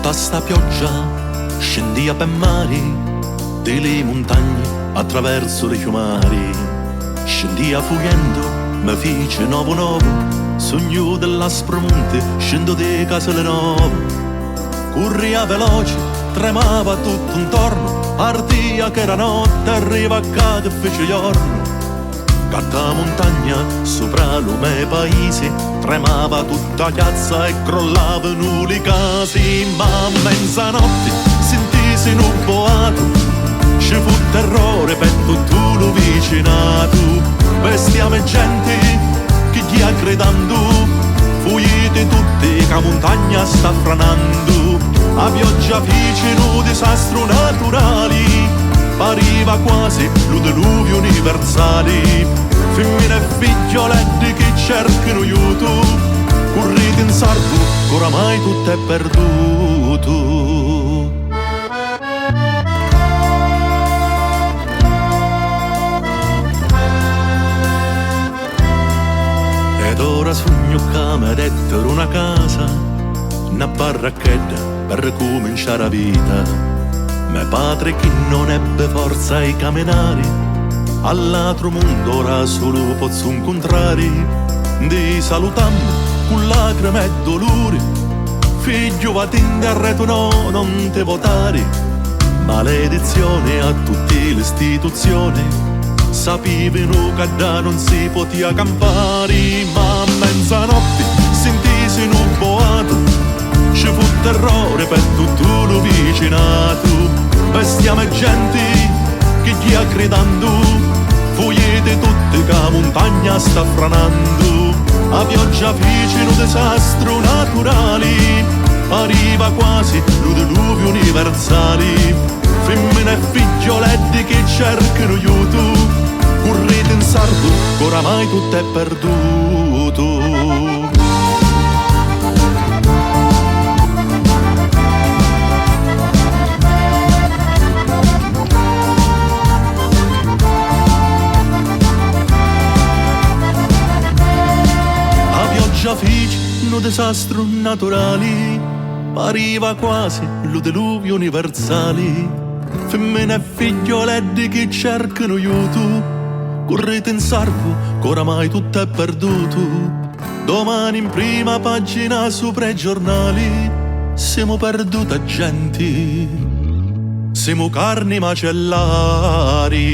tutta sta pioggia scendia per mari delle montagne attraverso le fiumari. Scendia fuggendo, mi fece nuovo, sogno dell'aspro monte, scendo di casole nuove. Corria veloce, tremava tutto intorno, ardia che era notte, arriva a che fece giorno. Catta montagna sopra l'ume paese, tremava tutta la piazza e crollavano le case. Ma a mezzanotte sentisi in un boato, ci fu terrore per tutto lo vicinato. Bestiame e gente che gli gridando, fuggite tutti che la montagna sta franando. A pioggia fecero disastri naturali, pariva quasi lo diluvio universale. Femmine e figlioletti che cercano aiuto, correte in sardo, che oramai tutto è perduto. Ed ora sogno che mi dettero una casa, una barracchetta per ricominciare la vita. Mio padre che non ebbe forza di camminare, all'altro mondo ora solo posso incontrare. Di salutammo con lacrime e dolore, figlio va t'inderreto no, non te votare. Maledizione a tutte le istituzioni, sapevano che da non si poteva campare. Ma a mezzanotte sentisi in un boato, ci fu terrore per tutto lo vicinato. Bestiame e gente che gli gridando, fuggite tutti che la montagna sta franando. A pioggia fecero disastri naturali, arriva quasi lo diluvio universale. Femmine e figlioletti che cercano aiuto, correte in sardo, che oramai tutto è perduto. Fecero disastri naturali, pariva quasi lo diluvio universale. Femmine e figlioletti che cercano aiuto, correte in salvo, che oramai tutto è perduto. Domani in prima pagina sopra i giornali, siamo perduta gente, siamo carni macellari.